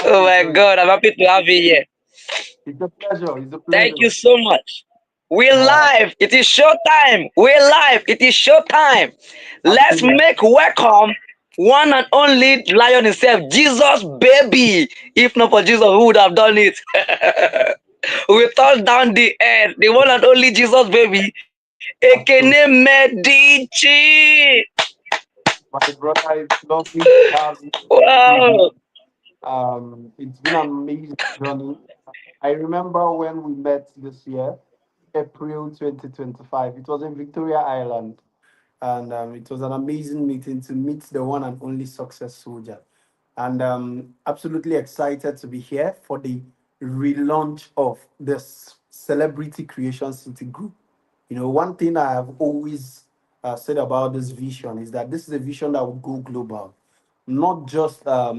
Oh you my joining. God, I'm happy to have you here. It's a pleasure. It's a Thank you pleasure. so much. We're All right. live. It is show time. We're live. It is show time. Let's Absolutely. make welcome one and only lion himself, Jesus baby. If not for Jesus, who would have done it? We touched down the air. The one and only Jesus baby. Ekene Absolutely. Medici. My brother, it's lovely to have you with me. Wow. It's been an amazing journey. I remember when we met this year, April 2025. It was in Victoria Island. And it was an amazing meeting to meet the one and only success soldier. And absolutely excited to be here for the relaunch of this Celebrity Creation City Group. You know, one thing I have always said about this vision is that this is a vision that will go global, not just yeah,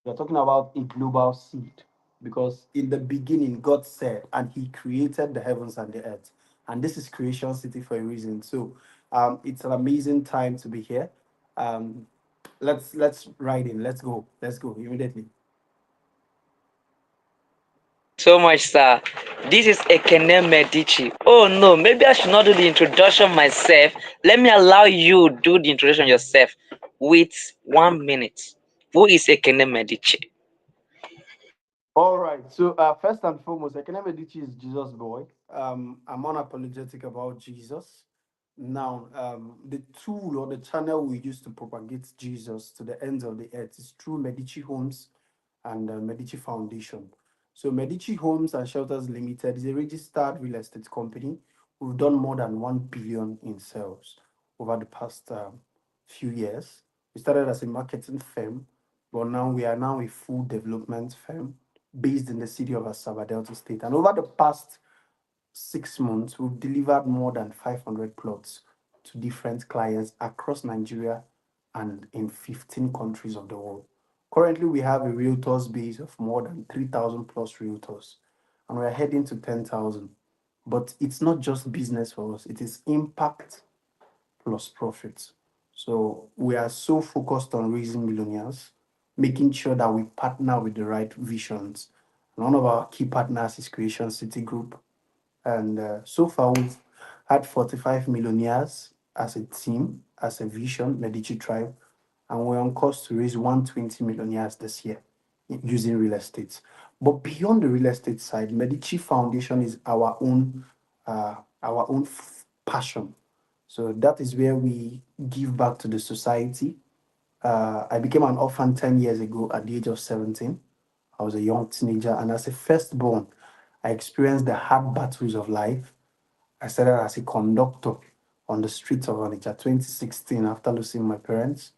we're talking about a global seed because in the beginning, God said, and He created the heavens and the earth. And this is Creation City for a reason. So it's an amazing time to be here. Um, let's ride in. Let's go. Let's go immediately. Thank you so much, sir. This is Ekene Medichi. Oh no, maybe I should not do the introduction myself. Let me allow you do the introduction yourself with 1 minute. Who is Ekene Medici? All right. So first and foremost, Ekene Medici is Jesus boy. I'm unapologetic about Jesus. Now, the tool or the channel we use to propagate Jesus to the ends of the earth is through Medici Homes and Medici Foundation. So Medici Homes and Shelters Limited is a registered real estate company. We've done more than 1 billion in sales over the past few years. We started as a marketing firm, but now we are now a full development firm based in the city of Asaba, Delta State. And over the past 6 months, we've delivered more than 500 plots to different clients across Nigeria and in 15 countries of the world. Currently, we have a realtors base of more than 3,000 plus realtors, and we're heading to 10,000. But it's not just business for us, it is impact plus profit. So we are so focused on raising millionaires, making sure that we partner with the right visions. And one of our key partners is Creation City Group. And so far, we've had 45 millionaires as a team, as a vision, Medici Tribe. And we're on course to raise 120 millionaires this year using real estate. But beyond the real estate side, Medici Foundation is our own passion. So that is where we give back to the society. I became an orphan 10 years ago at the age of 17. I was a young teenager, and as a firstborn, I experienced the hard battles of life. I started as a conductor on the streets of Onitsha 2016 after losing my parents.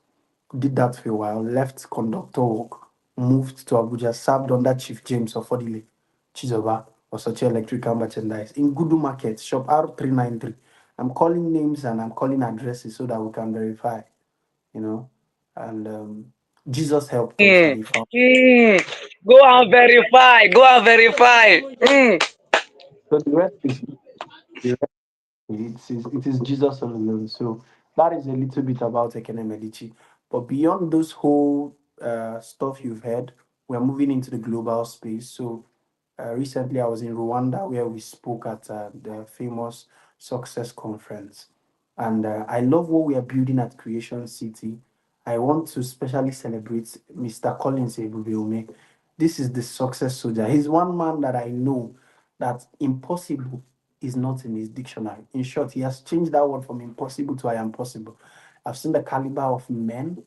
Did that for a while, left conductor work, moved to Abuja, served under Chief James Ofodile Chizoba or such electrical merchandise in Gudu Market, shop R393. I'm calling names and I'm calling addresses so that we can verify, you know. And Jesus helped us and Mm, he found. mm. Go and verify. Go and verify. Mm. So the rest is the rest, it is Jesus alone. So that is a little bit about Ekene Medici. But beyond those whole stuff you've heard, we're moving into the global space. So recently I was in Rwanda where we spoke at the famous Success Conference. And I love what we are building at Creation City. I want to specially celebrate Mr. Collins Ebubeome. This is the success soldier. He's one man that I know that impossible is not in his dictionary. In short, he has changed that word from impossible to I am possible. I've seen the caliber of men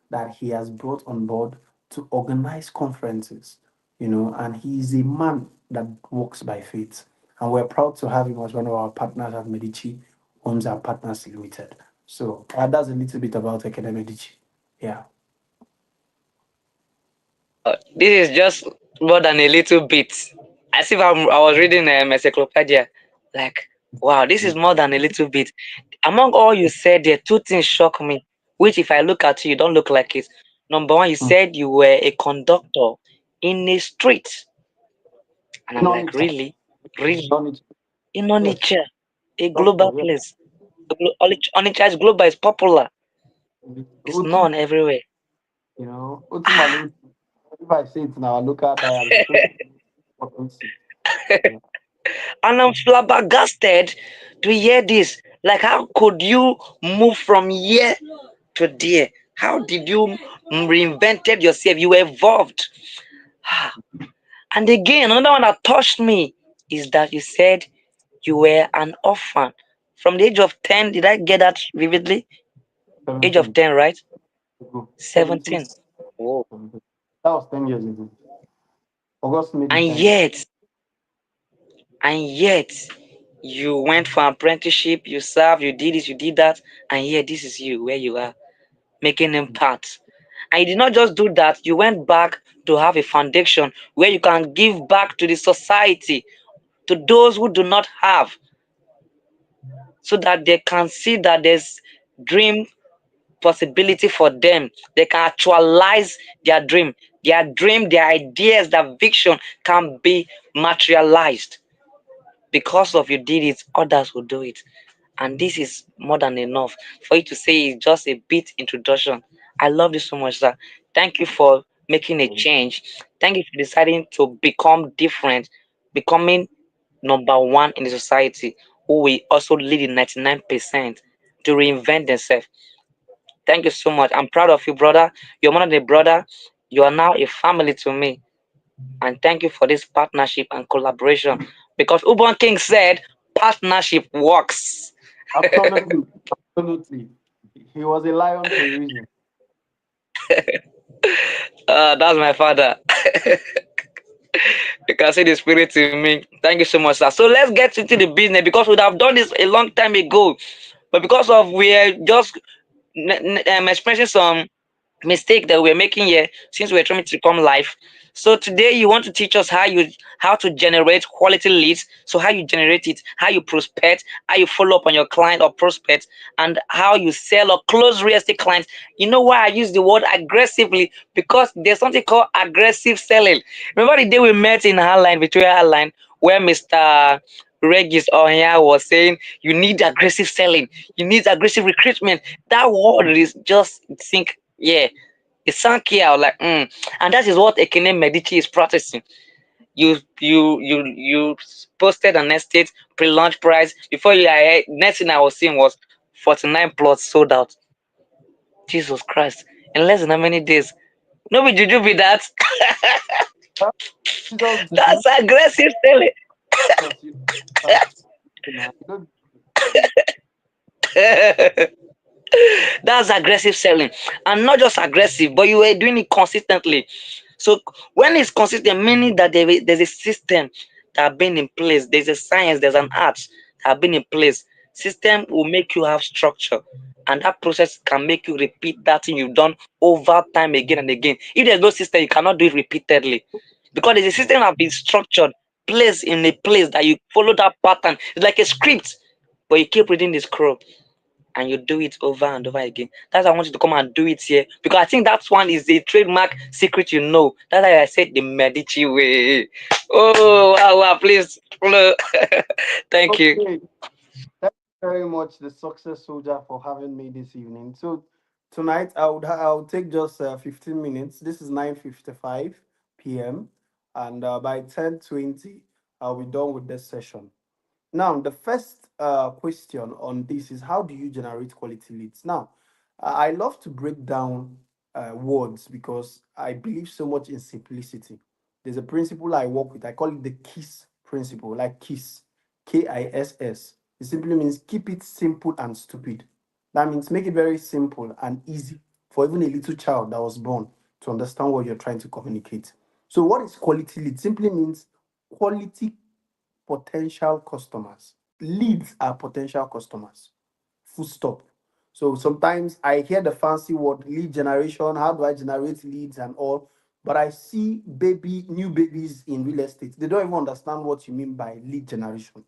that he has brought on board to organize conferences, and he is a man that works by faith. And we're proud to have him as one of our partners at Medici Homes and Partners Limited. So that's a little bit about Ekene Medici. Yeah. Wow, this is just more than a little bit. As if I was reading encyclopedia. Like, wow, this is more than a little bit. Among all you said there, two things shock me, which if I look at you, you don't look like it. Number one, you Mm. said you were a conductor in a street. And I'm like, Knowledge. really? Really? Knowledge. In Yes. Onitsha, a global Doctor, yes. place. Onitsha is global, it's popular. It's Go to known everywhere. Ultimately, if I say it in our local dialect, potency. Yeah. And I'm flabbergasted to hear this. Like, how could you move from here to there? How did you reinvented yourself? You evolved. Ah, and again, another one that touched me is that you said you were an orphan from the age of 10. Did I get that vividly? Age of 17 10, right? ago. 17, 17. Oh. 17. That was 10 years ago. August made And it 10 years. yet, and yet, you went for apprenticeship, you served, you did this, you did that, and yet this is you where you are making impact. And you did not just do that, you went back to have a foundation where you can give back to the society, to those who do not have, so that they can see that there's dream possibility for them. They can actualize their dream, their ideas, their vision can be materialized. Because of you did it, others will do it. And this is more than enough for you to say it's just a bit introduction. I love this so much, sir. Thank you for making a change. Thank you for deciding to become different, becoming number one in the society, who will also lead in 99% to reinvent themselves. Thank you so much. I'm proud of you, brother. You're more than a brother. You are now a family to me. And thank you for this partnership and collaboration. Because Ubon King said partnership works. Absolutely. Absolutely. He was a lion for a reason. That's my father. You can see the spirit in me. Thank you so much, sir. So let's get into the business because we'd have done this a long time ago. But because of we are just expressing some mistake that we're making here since we're trying to become live. So today you want to teach us how to generate quality leads. So how you generate it, how you prospect, how you follow up on your client or prospect, and how you sell or close real estate clients. You know why I use the word aggressively? Because there's something called aggressive selling. Remember the day we met in Highline, Victoria Highline, where Mr. Regis Onya was saying you need aggressive selling, you need aggressive recruitment. That word is just think, yeah, it sank here. I was like, and that is what Ekene Medichi is practicing. You posted an estate pre-launch price before you next thing I was seeing was 49 plots sold out. Jesus Christ! In less than how many days? No, be juju be that. Huh? Jesus, did you? That's aggressive selling. Jesus, you uh, you don't. That's aggressive selling, and not just aggressive, but you were doing it consistently. So when it's consistent, meaning that there's a system that have been in place, there's a science, there's an art that have been in place. System will make you have structure, and that process can make you repeat that thing you've done over time again and again. If there's no system, you cannot do it repeatedly because there's a Yeah. system that have been structured, placed in a place that you follow that pattern. It's like a script, but you keep reading the scroll and you do it over and over again. That's why I want you to come and do it here because I think that one is the trademark secret you know. That's why I said the Medici way. Oh, wow, wow, please. Follow. Thank you. Okay. Thank you very much, the success soldier, for having me this evening. So tonight I would take just 15 minutes. This is 9:55 p.m. and by 10:20 I'll be done with this session. Now, the first question on this is how do you generate quality leads? Now, I love to break down words because I believe so much in simplicity. There's a principle I work with. I call it the KISS principle, like KISS, KISS. It simply means keep it simple and stupid. That means make it very simple and easy for even a little child that was born to understand what you're trying to communicate. So, what is quality lead? Simply means quality potential customers. Leads are potential customers. Full stop. So sometimes I hear the fancy word lead generation. How do I generate leads and all? But I see new babies in real estate. They don't even understand what you mean by lead generation.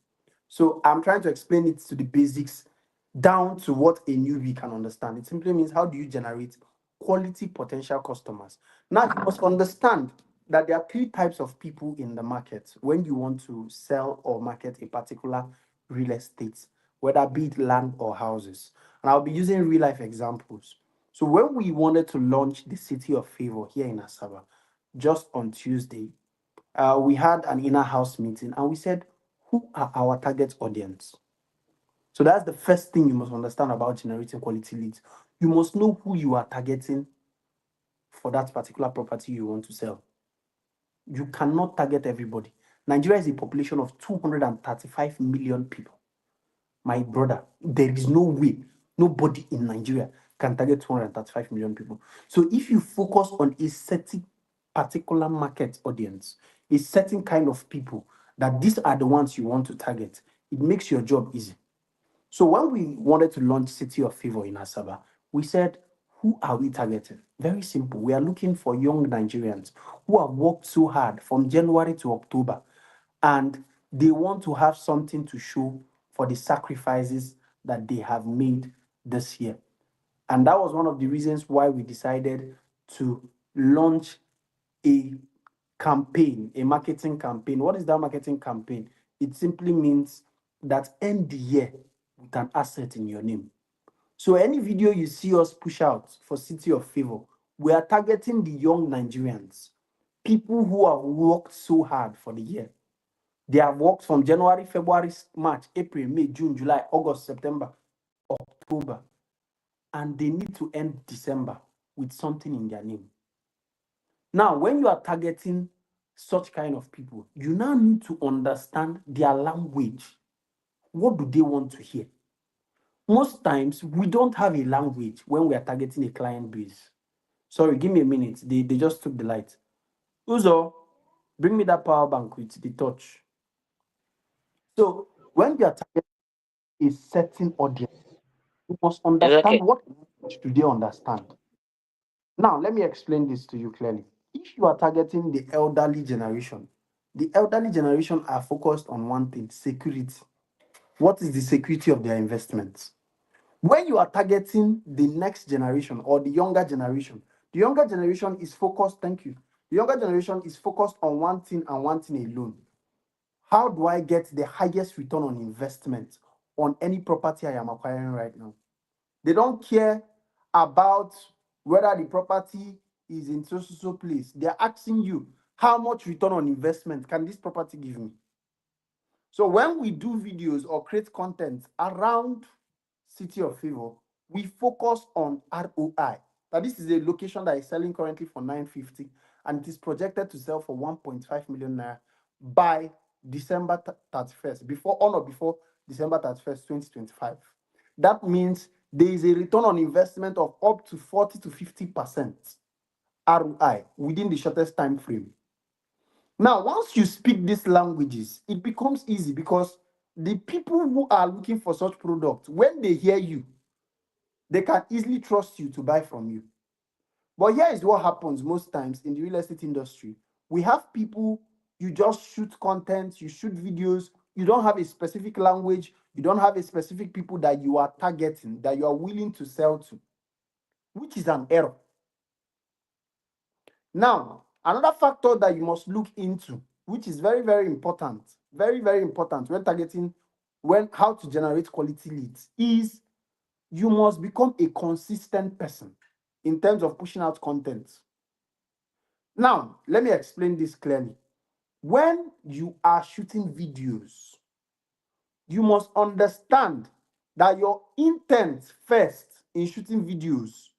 So I'm trying to explain it to the basics down to what a newbie can understand. It simply means how do you generate quality potential customers? Now you must understand that there are three types of people in the market when you want to sell or market a particular real estate, whether be it land or houses. And I'll be using real life examples. So when we wanted to launch the City of Favor here in Asaba, just on Tuesday, we had an inner house meeting and we said, who are our target audience? So that's the first thing you must understand about generating quality leads. You must know who you are targeting for that particular property you want to sell. You cannot target everybody. Nigeria is a population of 235 million people. My brother, there is no way nobody in Nigeria can target 235 million people. So if you focus on a certain particular market audience, a certain kind of people, that these are the ones you want to target, it makes your job easy. So when we wanted to launch City of Favor in Asaba, we said, who are we targeting? Very simple. We are looking for young Nigerians who have worked so hard from January to October, and they want to have something to show for the sacrifices that they have made this year. And that was one of the reasons why we decided to launch a campaign, a marketing campaign. What is that marketing campaign? It simply means that end the year with an asset in your name. So any video you see us push out for City of Favor, we are targeting the young Nigerians, people who have worked so hard for the year. They have worked from January, February, March, April, May, June, July, August, September, October, and they need to end December with something in their name. Now, when you are targeting such kind of people, you now need to understand their language. What do they want to hear? Most times, we don't have a language when we are targeting a client base. Sorry, give me a minute. They just took the light. Uzo, bring me that power bank with the touch. So, when we are targeting a certain audience, you must It's understand okay. what language do they understand. Now, let me explain this to you clearly. If you are targeting the elderly generation are focused on one thing: security. What is the security of their investments? When you are targeting the next generation or the younger generation is focused, thank you. The younger generation is focused on one thing and one thing alone. How do I get the highest return on investment on any property I am acquiring right now? They don't care about whether the property is in so place. They're asking you, how much return on investment can this property give me? So when we do videos or create content around City of Favor, we focus on ROI. Now, this is a location that is selling currently for 950 and it is projected to sell for 1.5 million naira by December 31st, before on or before December 31st, 2025. That means there is a return on investment of up to 40 to 50% ROI within the shortest time frame. Now, once you speak these languages, it becomes easy because the people who are looking for such products, when they hear you, they can easily trust you to buy from you. But here is what happens most times in the real estate industry. We have people, you just shoot content, you shoot videos, you don't have a specific language, you don't have a specific people that you are targeting, that you are willing to sell to, which is an error. Now, another factor that you must look into, which is very, very important, very, very important when targeting, when how to generate quality leads, is you must become a consistent person in terms of pushing out content. Now, let me explain this clearly. When you are shooting videos, you must understand that your intent first in shooting videos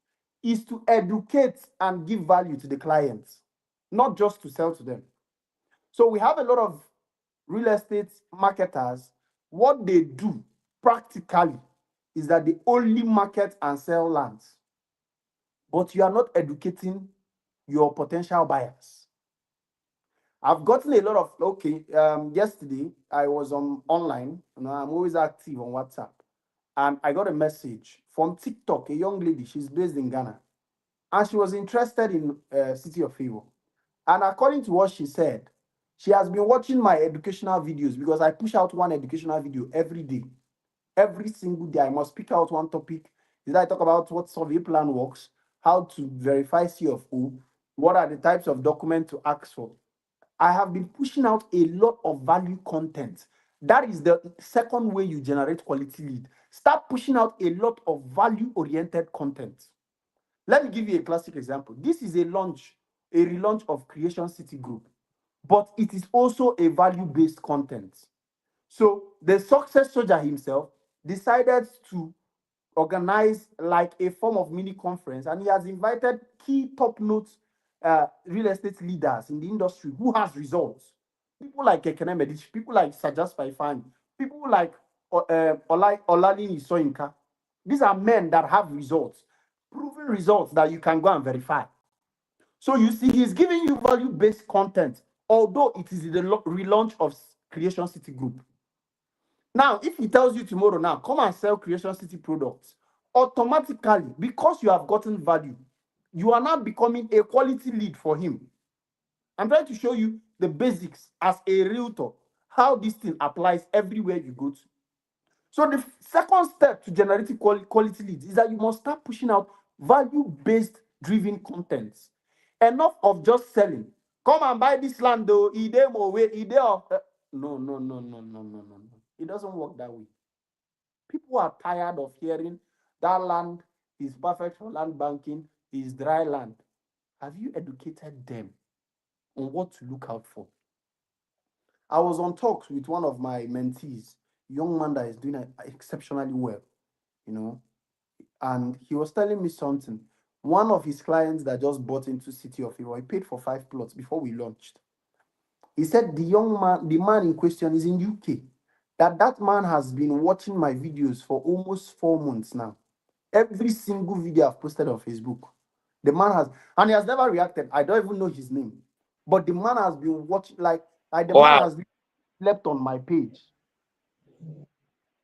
is to educate and give value to the clients, not just to sell to them. So we have a lot of real estate marketers. What they do practically is that they only market and sell lands, but you are not educating your potential buyers. I've gotten a lot of yesterday I was on online, I'm always active on WhatsApp, and I got a message from TikTok, a young lady, she's based in Ghana, and she was interested in City of Favor. And according to what she said, she has been watching my educational videos because I push out one educational video every day. Every single day, I must pick out one topic. Did I talk about what survey plan works, how to verify CFO, what are the types of documents to ask for? I have been pushing out a lot of value content. That is the second way you generate quality lead. Start pushing out a lot of value-oriented content. Let me give you a classic example. This is a relaunch of Creation City Group, but it is also a value-based content. So the success soldier himself decided to organize like a form of mini conference, and he has invited key top-note real estate leaders in the industry who has results. People like Ekene Medichi, people like Sajas Faifani, people like Olalini Soyinka. These are men that have results, proven results that you can go and verify. So you see, he's giving you value-based content, although it is the relaunch of Creation City Group. Now, if he tells you tomorrow, now come and sell Creation City products, automatically, because you have gotten value, you are now becoming a quality lead for him. I'm trying to show you the basics as a realtor, how this thing applies everywhere you go to. So the second step to generating quality leads is that you must start pushing out value-based driven contents. Enough of just selling. Come and buy this land though. No, no, no, no, no, no, no, no. It doesn't work that way. People are tired of hearing that land is perfect for land banking, is dry land. Have you educated them on what to look out for? I was on talks with one of my mentees, young man that is doing exceptionally well, you know, and he was telling me something. One of his clients that just bought into City of Hero, he paid for 5 plots before we launched. He said the man in question is in UK. That man has been watching my videos for almost 4 months now. Every single video I've posted on Facebook, the man has, and he has never reacted. I don't even know his name, but the man has been watching, like the man Wow. has been left on my page.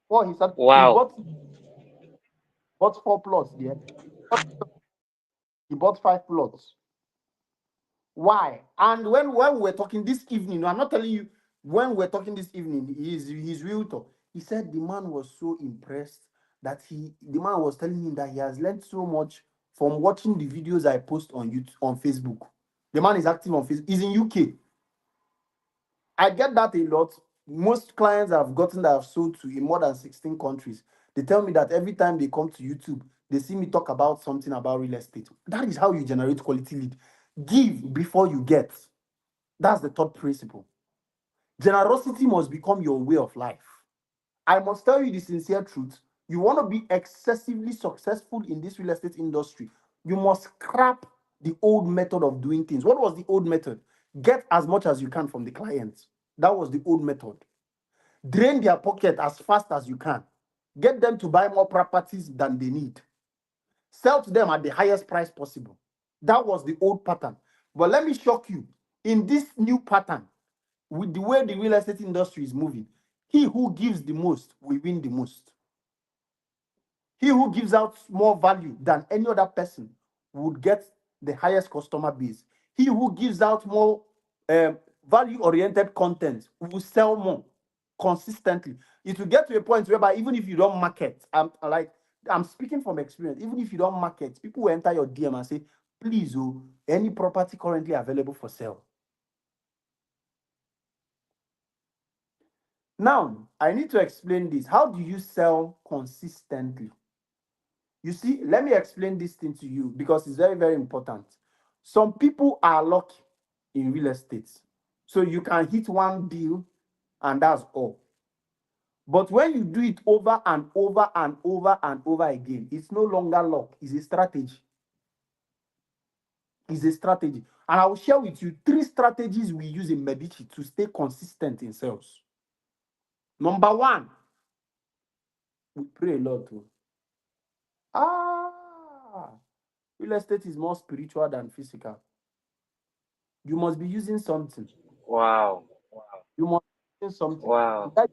Well, he said he Wow. bought 4 plots there. He bought 5 plots. Why? And when we're talking this evening, I'm not telling you, when we're talking this evening, he's realtor. He said the man was so impressed that the man was telling him that he has learned so much from watching the videos I post on YouTube, on Facebook. The man is active on Facebook. He's in UK. I get that a lot. Most clients I've gotten that have sold to in more than 16 countries, they tell me that every time they come to YouTube, they see me talk about something about real estate. That is how you generate quality lead. Give before you get. That's the third principle. Generosity must become your way of life. I must tell you the sincere truth. You want to be excessively successful in this real estate industry, you must scrap the old method of doing things. What was the old method? Get as much as you can from the clients. That was the old method. Drain their pocket as fast as you can. Get them to buy more properties than they need. Sell to them at the highest price possible. That was the old pattern. But let me shock you. In this new pattern, with the way the real estate industry is moving, he who gives the most will win the most. He who gives out more value than any other person would get the highest customer base. He who gives out more value-oriented content will sell more consistently. It will get to a point whereby even if you don't market, I'm speaking from experience, even if you don't market, people will enter your DM and say, please, oh, any property currently available for sale. Now, I need to explain this. How do you sell consistently? You see, let me explain this thing to you because it's very, very important. Some people are lucky in real estate. So you can hit one deal and that's all. But when you do it over and over and over and over again, it's no longer luck, it's a strategy. It's a strategy. And I will share with you 3 strategies we use in Medici to stay consistent in sales. Number 1, we pray a lot too. Real estate is more spiritual than physical. You must be using something. Wow. You must be using something. Wow. That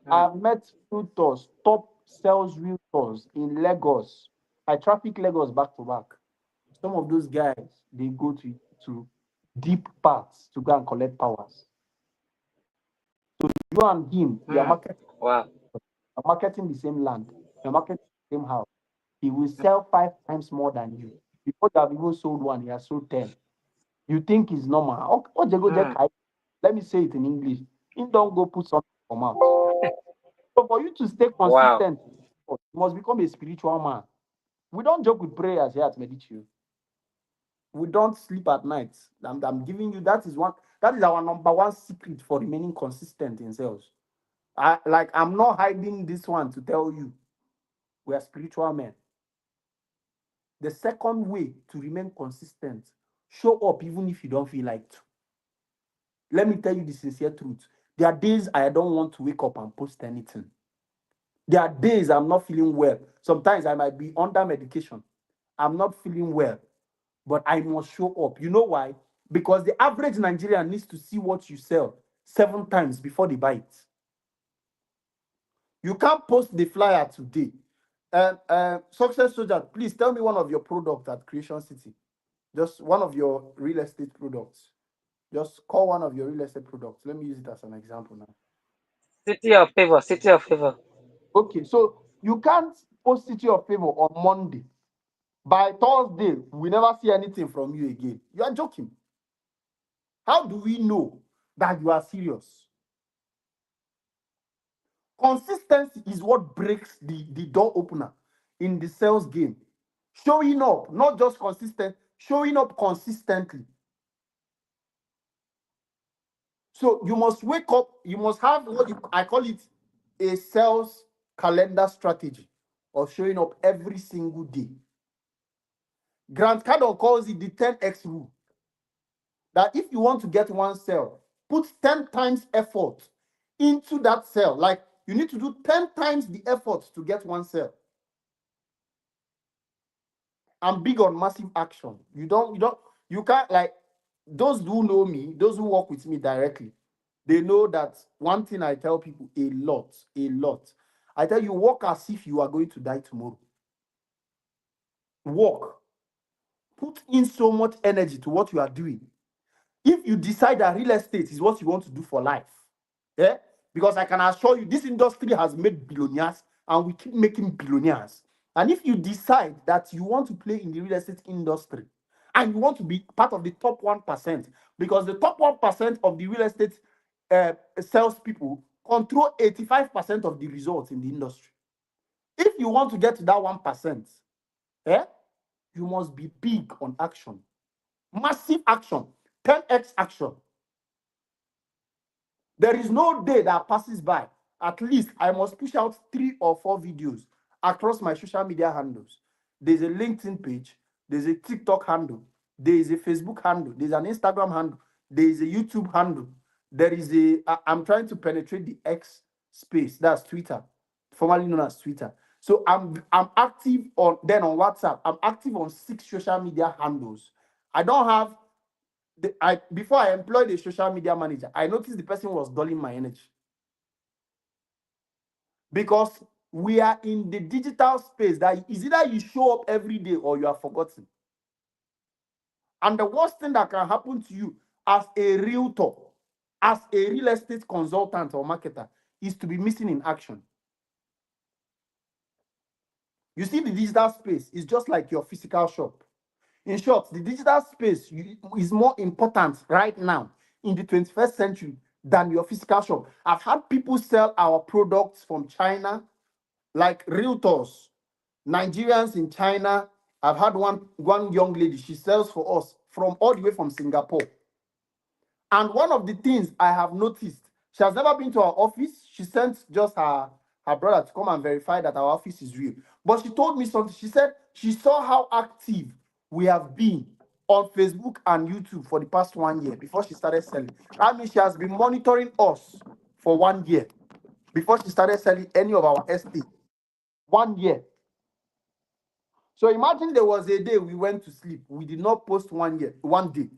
Hmm. I've met realtors, top sales realtors in Lagos. I traffic Lagos back to back. Some of those guys, they go to deep parts to go and collect powers. You and him, Hmm. Wow. you're marketing the same land, you're marketing the same house. He will sell 5 times more than you. Before you have even sold one, he has sold 10. You think it's normal. Hmm. Let me say it in English. He don't go put something in your mouth. So for you to stay Wow. consistent, you must become a spiritual man. We don't joke with prayers here at Medici. We don't sleep at night. I'm giving you that is one, that is our number one secret for remaining consistent in sales. I'm not hiding this one to tell you we are spiritual men. The second way to remain consistent, show up even if you don't feel like to. Let me tell you the sincere truth. There are days I don't want to wake up and post anything. There are days I'm not feeling well. Sometimes I might be under medication. I'm not feeling well, but I must show up. You know why? Because the average Nigerian needs to see what you sell 7 times before they buy it. You can't post the flyer today. Success Soldier, please tell me one of your products at Creation City. Just one of your real estate products. Just call one of your real estate products. Let me use it as an example now. City of favor, city of favor. Okay, so you can't post City of Favor on Monday. By Thursday, we never see anything from you again. You are joking. How do we know that you are serious? Consistency is what breaks the door opener in the sales game. Showing up, not just consistent, showing up consistently. So you must wake up, you must have I call it a sales calendar strategy of showing up every single day. Grant Cardone calls it the 10x rule. That if you want to get one sale, put 10 times effort into that sale. Like you need to do 10 times the effort to get one sale. I'm big on massive action. You can't like those who know me, those who work with me directly, they know that one thing I tell people a lot. I tell you, work as if you are going to die tomorrow. Work. Put in so much energy to what you are doing. If you decide that real estate is what you want to do for life, yeah, because I can assure you this industry has made billionaires and we keep making billionaires. And if you decide that you want to play in the real estate industry and you want to be part of the top 1%, because the top 1% of the real estate salespeople control 85% of the results in the industry. If you want to get to that 1%, eh, you must be big on action, massive action, 10x action. There is no day that passes by. At least I must push out 3 or 4 videos across my social media handles. There's a LinkedIn page, there's a TikTok handle, there is a Facebook handle, there's an Instagram handle, there is a YouTube handle. I'm trying to penetrate the X space, that's Twitter, formerly known as Twitter. So I'm active on WhatsApp. I'm active on 6 social media handles. I don't have before I employed a social media manager, I noticed the person was dulling my energy because we are in the digital space that is either you show up every day or you are forgotten. And the worst thing that can happen to you as a realtor, as a real estate consultant or marketer, is to be missing in action. You see, the digital space is just like your physical shop. In short, the digital space is more important right now in the 21st century than your physical shop. I've had people sell our products from China, like realtors, Nigerians in China. I've had one young lady, she sells for us from all the way from Singapore. And one of the things I have noticed, she has never been to our office. She sent just her brother to come and verify that our office is real. But she told me something. She said she saw how active we have been on Facebook and YouTube for the past 1 year before she started selling. That means she has been monitoring us for 1 year before she started selling any of our estate. 1 year. So imagine there was a day we went to sleep. We did not post 1 year, 1 day.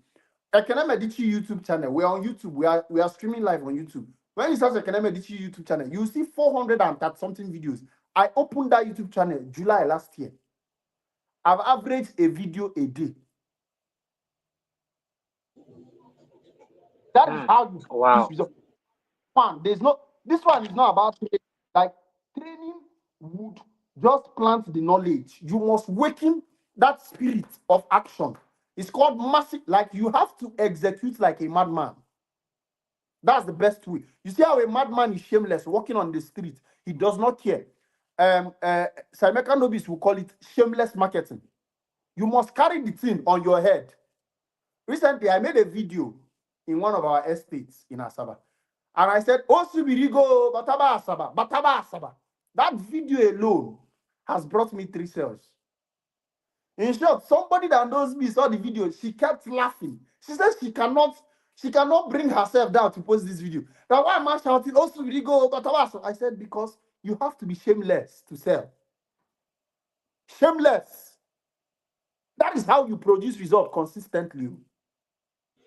Ekene Medichi YouTube channel. We are on YouTube. We are streaming live on YouTube. When you search Ekene Medichi YouTube channel, you see 430 something videos. I opened that YouTube channel July last year. I've averaged a video a day. That is how you produce Wow. results. One, this one is not about training. Like training would just plant the knowledge. You must waken that spirit of action. It's called massive, like you have to execute like a madman. That's the best way. You see how a madman is shameless, walking on the street. He does not care. Simeka Nobis will call it shameless marketing. You must carry the thing on your head. Recently, I made a video in one of our estates in Asaba. And I said, Osubirigo, Bataba Asaba, Bataba Asaba. That video alone has brought me 3 sales. In short, somebody that knows me saw the video. She kept laughing. She says she cannot bring herself down to post this video. Now, why am I shouting, Osubirigo, Bataba Asaba? I said, because you have to be shameless to sell. Shameless. That is how you produce result consistently.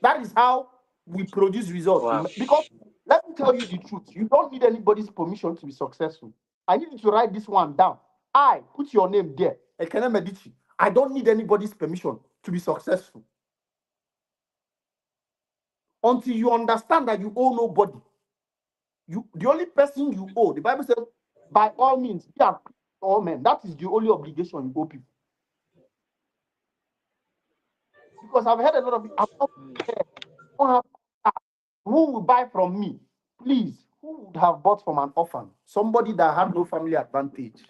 That is how we produce results. Wow. Because let me tell you the truth, you don't need anybody's permission to be successful. I need you to write this one down. I put your name there, Ekene Medichi. I don't need anybody's permission to be successful. Until you understand that you owe nobody. You the only person you owe, the Bible says, by all means, be at all men. That is the only obligation you owe people. Because I've heard a lot of people, I'm not there. I don't have who will buy from me? Please, who would have bought from an orphan? Somebody that had no family advantage.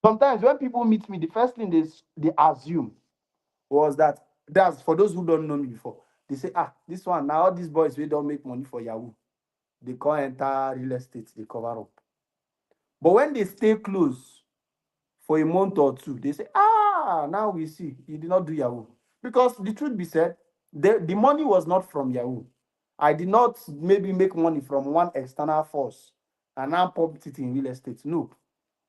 Sometimes when people meet me, the first thing they assume was that's for those who don't know me before. They say, this one, now all these boys we don't make money for Yahoo. They can't enter real estate, they cover up. But when they stay close for a month or two, they say, now we see you did not do Yahoo. Because the truth be said, the money was not from Yahoo. I did not maybe make money from one external force and now pump it in real estate. No,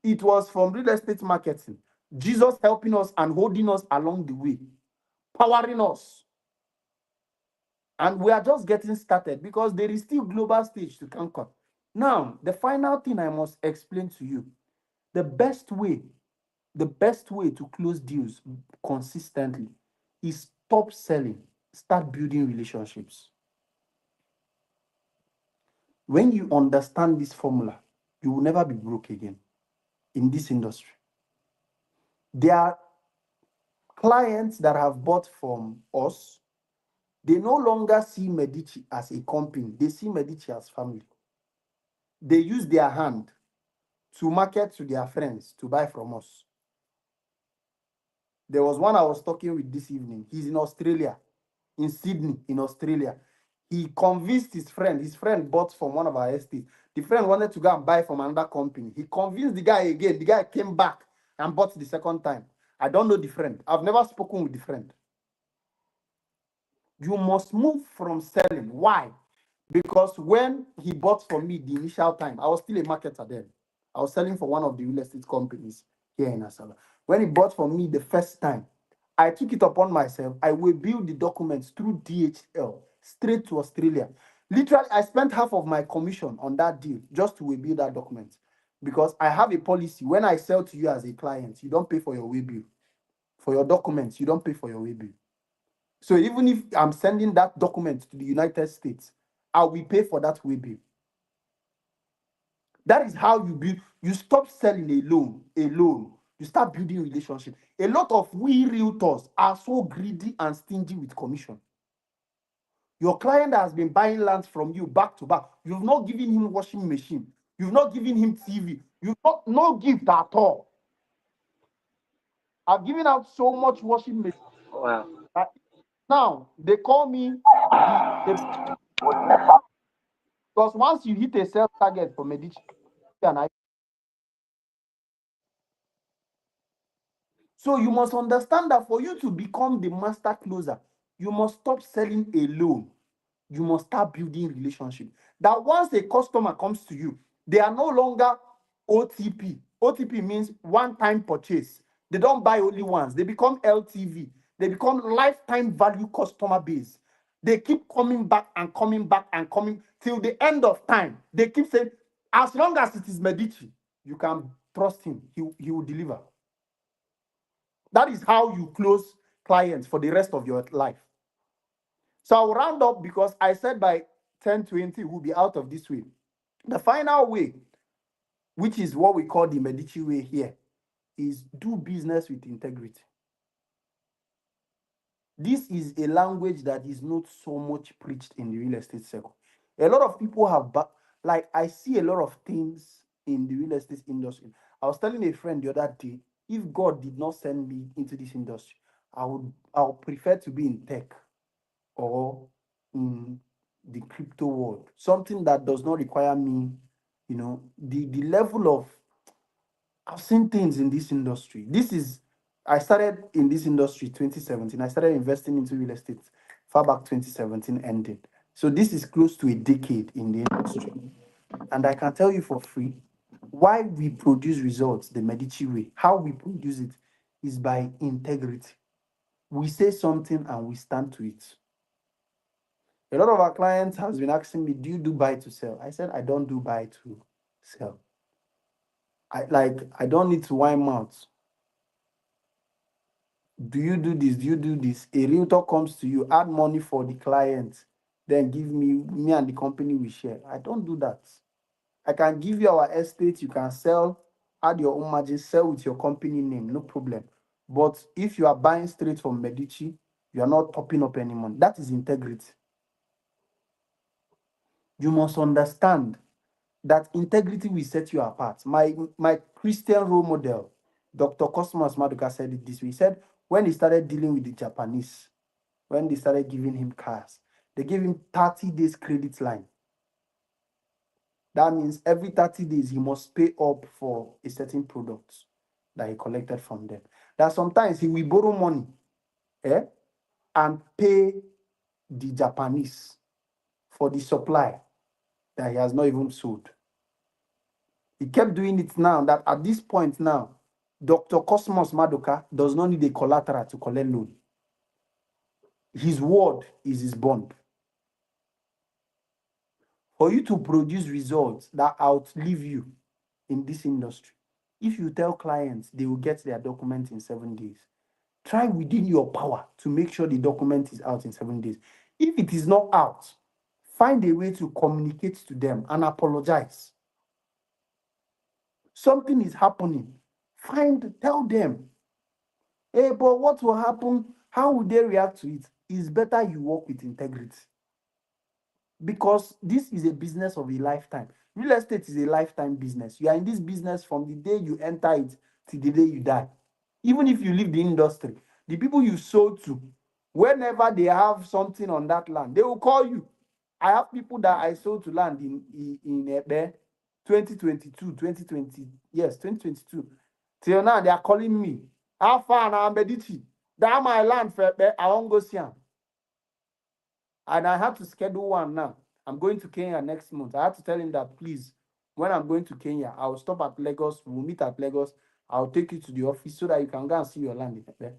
it was from real estate marketing. Jesus helping us and holding us along the way, powering us. And we are just getting started because there is still global stage to conquer. Now, the final thing I must explain to you, the best way the best way to close deals consistently is stop selling, start building relationships. When you understand this formula, you will never be broke again in this industry. There are clients that have bought from us, they no longer see Medici as a company, they see Medici as family. They use their hand to market to their friends to buy from us. There was one I was talking with this evening. He's in Australia, in Sydney, in Australia. He convinced his friend. His friend bought from one of our estates. The friend wanted to go and buy from another company. He convinced the guy again. The guy came back and bought the second time. I don't know the friend. I've never spoken with the friend. You must move from selling. Why? Because when he bought from me the initial time, I was still a marketer then. I was selling for one of the real estate companies here in Asaba. When he bought from me the first time, I took it upon myself. I will build the documents through DHL straight to Australia. Literally, I spent half of my commission on that deal just to build that document. Because I have a policy. When I sell to you as a client, you don't pay for your way bill. For your documents, you don't pay for your way bill. So even if I'm sending that document to the United States, I will pay for that way bill. That is how you build. You stop selling alone. You start building relationship. A lot of we realtors are so greedy and stingy with commission. Your client has been buying land from you back to back. You've not given him washing machine. You've not given him TV. You've not no gift at all. I've given out so much washing machine. Wow. Now they call me the because once you hit a sales target for Medici, and I so you must understand that for you to become the master closer, you must stop selling alone. You must start building relationship. That once a customer comes to you, they are no longer OTP. OTP means one-time purchase. They don't buy only once. They become LTV. They become lifetime value customer base. They keep coming back and coming back and coming till the end of time. They keep saying, as long as it is Medici, you can trust him. He will deliver. That is how you close clients for the rest of your life. So I'll round up because I said by 10:20 we'll be out of this way. The final way, which is what we call the Medici way here, is do business with integrity. This is a language that is not so much preached in the real estate circle. A lot of people have, like, I see a lot of things in the real estate industry. I was telling a friend the other day, if God did not send me into this industry, I'll prefer to be in tech or in the crypto world. Something that does not require me, the level of I've seen things in this industry. I started in this industry 2017. I started investing into real estate far back 2017 ended. So this is close to a decade in the industry. And I can tell you for free why we produce results the Medici way. How we produce it is by integrity. We say something and we stand to it. A lot of our clients has been asking me, "Do you do buy to sell?" I said, "I don't do buy to sell. I don't need to whine mouth. Do you do this? Do you do this?" A realtor comes to you, add money for the client, then give me and the company we share. I don't do that. I can give you our estate, you can sell, add your own margin, sell with your company name, no problem. But if you are buying straight from Medici, you are not topping up any money. That is integrity. You must understand that integrity will set you apart. My Christian role model, Dr. Cosmos Maduka, said it this way. He said when he started dealing with the Japanese, when they started giving him cars, they gave him 30 days credit line. That means every 30 days he must pay up for a certain product that he collected from them. That sometimes he will borrow money, and pay the Japanese for the supply that he has not even sold. He kept doing it now that at this point now, Dr. Cosmos Madoka does not need a collateral to collect loan. His word is his bond. For you to produce results that outlive you in this industry, if you tell clients they will get their document in 7 days, try within your power to make sure the document is out in 7 days. If it is not out, find a way to communicate to them and apologize. Something is happening. Tell them, hey, but what will happen? How will they react to it? It's better you work with integrity because this is a business of a lifetime. Real estate is a lifetime business. You are in this business from the day you enter it to the day you die. Even if you leave the industry, the people you sold to, whenever they have something on that land, they will call you. I have people that I sold to land in Ebe 2022, 2020, yes, 2022. Till now, they are calling me. How far now, Medici? That my land for Ebe, I won't go see them. And I have to schedule one now. I'm going to Kenya next month. I have to tell him that, please, when I'm going to Kenya, I'll stop at Lagos. We'll meet at Lagos. I'll take you to the office so that you can go and see your land there.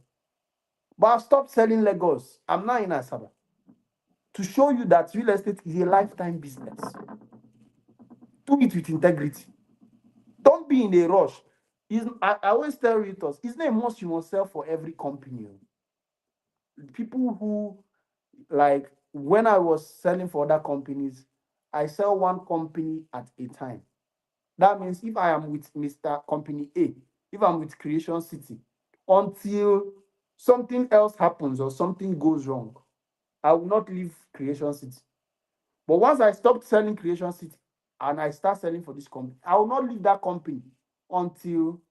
But I've stopped selling Lagos. I'm now in Asaba. To show you that real estate is a lifetime business. Do it with integrity. Don't be in a rush. I always tell realtors, it's not a must you must sell for every company. People who, like, when I was selling for other companies, I sell one company at a time. That means if I am with Mr. Company A, if I'm with Creation City, until something else happens or something goes wrong, I will not leave Creation City. But once I stop selling Creation City and I start selling for this company, I will not leave that company until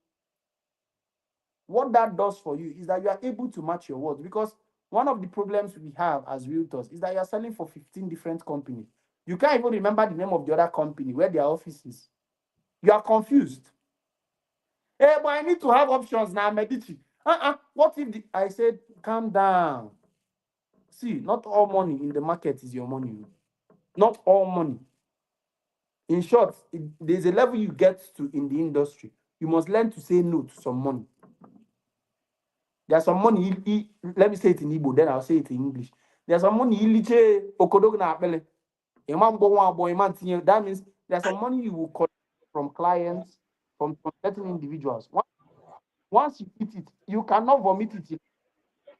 what that does for you is that you are able to match your words. Because one of the problems we have as realtors is that you are selling for 15 different companies. You can't even remember the name of the other company where their office is. You are confused. Hey, but I need to have options now, Medici. What if I said, calm down? See, not all money in the market is your money. Not all money. In short, there's a level you get to in the industry. You must learn to say no to some money. There's some money, let me say it in Igbo, then I'll say it in English. There's some money, that means there's some money you will collect from clients, from certain individuals. Once you eat it, you cannot vomit it in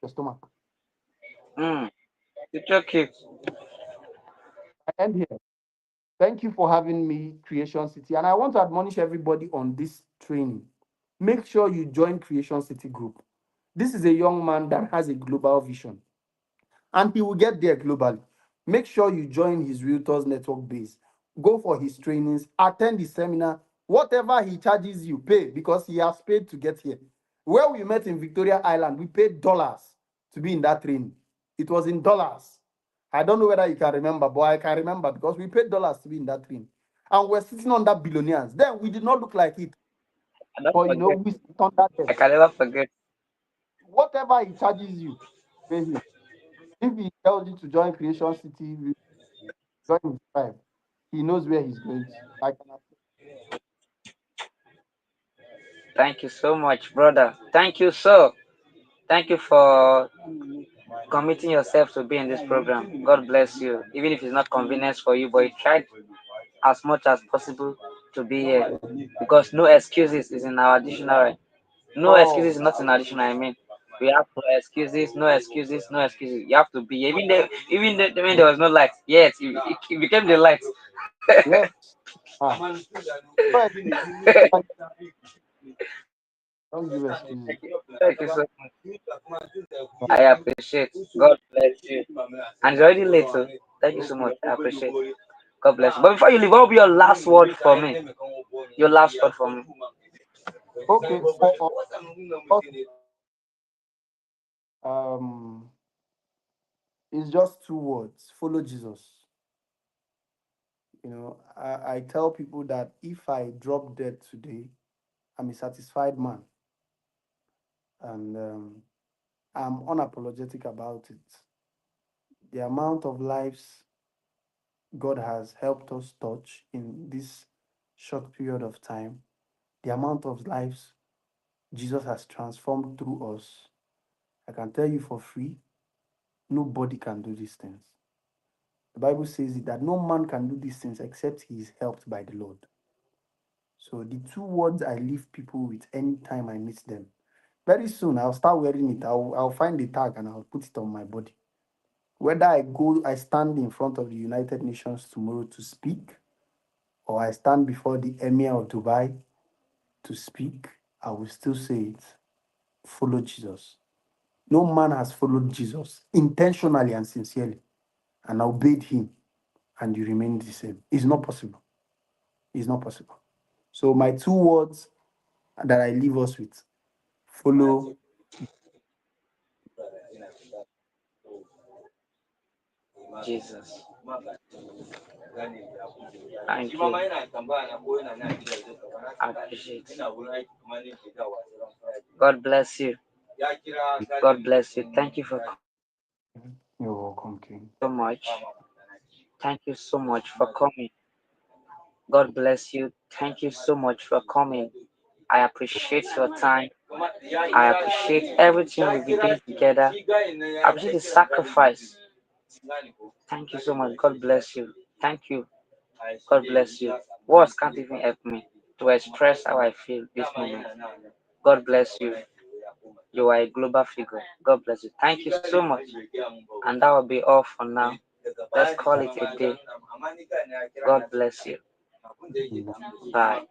your stomach. Mm. It's okay. I end here. Thank you for having me, Creation City. And I want to admonish everybody on this training. Make sure you join Creation City Group. This is a young man that has a global vision, and he will get there globally. Make sure you join his Realtors Network base. Go for his trainings, attend the seminar. Whatever he charges you, pay because he has paid to get here. Where we met in Victoria Island, we paid dollars. to be in that training. It was in dollars. I don't know whether you can remember, but I can remember because we paid dollars to be in that training. And we're sitting under billionaires. Then we did not look like it, I don't but forget. we sit under I them. can never forget. Whatever he charges you, pay him. If he tells you to join Creation City, you join his tribe. He knows where he's going to. I can Thank you so much, brother. Thank you so. Thank you for committing yourself to be in this program. God bless you. Even if it's not convenient for you, but you tried as much as possible to be here. Because no excuses is in our dictionary. No excuses is Oh, not in our dictionary. I mean, we have no excuses, no excuses, no excuses. You have to be when there was no light. Yes, it became the light. yes. Ah, go ahead. Don't give excuses. Thank you so I appreciate. God bless you. And it's already late, so thank you so much. I appreciate. God bless you. But before you leave, what will be your last word for me? Your last word for me. Okay, for us, um, it's just two words: follow Jesus. I tell people that if I drop dead today, I'm a satisfied man, and I'm unapologetic about it. The amount of lives God has helped us touch in this short period of time, the amount of lives Jesus has transformed through us, I can tell you for free, nobody can do these things. The Bible says it, that no man can do these things except he is helped by the Lord. So the two words I leave people with anytime I meet them. Very soon I'll start wearing it. I'll find the tag and I'll put it on my body. Whether I stand in front of the United Nations tomorrow to speak, or I stand before the Emir of Dubai to speak, I will still say it. Follow Jesus. No man has followed Jesus intentionally and sincerely and obeyed him, and you remain the same. It's not possible. It's not possible. So my two words that I leave us with: follow. Jesus. Thank you. I appreciate it. God bless you. God bless you. Thank you for coming You're welcome, King. so much. Thank you so much for coming. God bless you. Thank you so much for coming. I appreciate your time. I appreciate everything we've been doing together. I appreciate the sacrifice. Thank you so much. God bless you. Thank you. God bless you. Words can't even help me to express how I feel this moment. God bless you. You are a global figure. God bless you. Thank you so much. And that will be all for now. Let's call it a day. God bless you. Bye.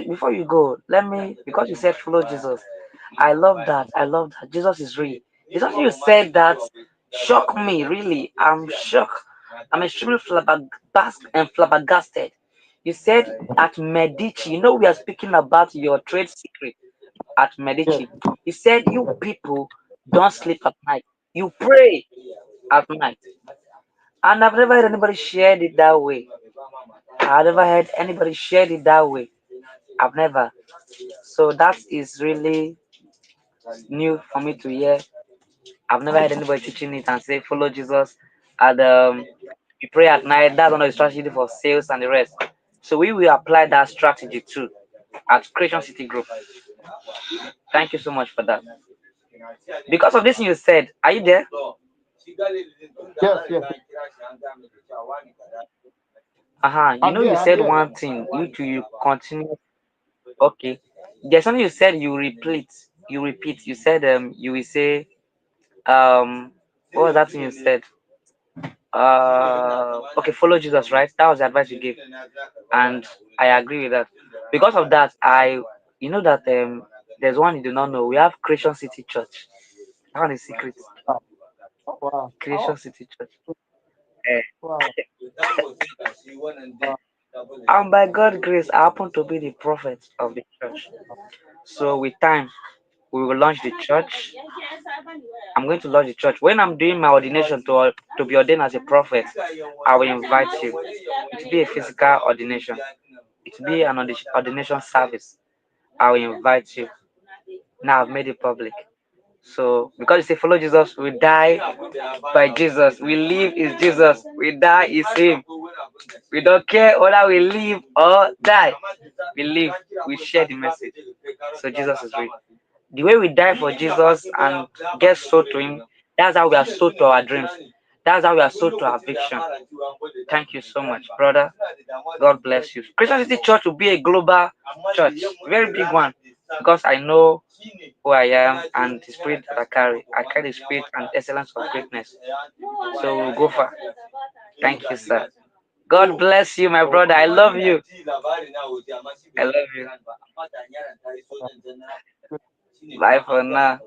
Before you go, let me, because you said follow Jesus. I love that. I love that. Jesus is real. It's something you said that shocked me. Really, I'm shocked. I'm extremely flabbergasted. You said at Medici. You know we are speaking about your trade secret at Yes, Medici. You said you yes. people don't sleep at night. You pray at night, and I've never heard anybody share it that way. I've never heard anybody share it that way. I've never. So that is really new for me to hear. I've never heard anybody teaching it and say follow Jesus and you pray at night. That's one of the strategy for sales and the rest. So we will apply that strategy too at Creation City Group. Thank you so much for that. Because of this thing you said, are you there? Yes, yes. You I'm know here. you I'm said here. one thing, you continue. Okay. There's something you said you repeat. You repeat. You said you will say what was that thing you said? Okay, follow Jesus, right? That was the advice you gave, and I agree with that. Because of that, you know that there's one you do not know. We have Creation City Church. That one is secret. Ah, oh, wow. Creation Oh, City Church. Eh, wow. Wow. and by God's grace, I happen to be the prophet of the church. So with time, We will launch the church. I'm going to launch the church. When I'm doing my ordination to be ordained as a prophet, I will invite you. It will be a physical ordination. It will be an ordination service. I will invite you. Now I've made it public. So because you say follow Jesus, we die by Jesus. We live is Jesus. We die is Him. We don't care whether we live or die. We live. We share the message. So Jesus is real. The way we die for Jesus and get sold to Him, that's how we are sold to our dreams. That's how we are sold to our vision. Thank you so much, brother. God bless you. Christian City Church will be a global church, very big one, because I know who I am and the spirit that I carry. I carry the spirit and excellence of greatness. So we'll go far. Thank you, sir. God bless you, my brother. I love you. I love you. Uh, Bye for now.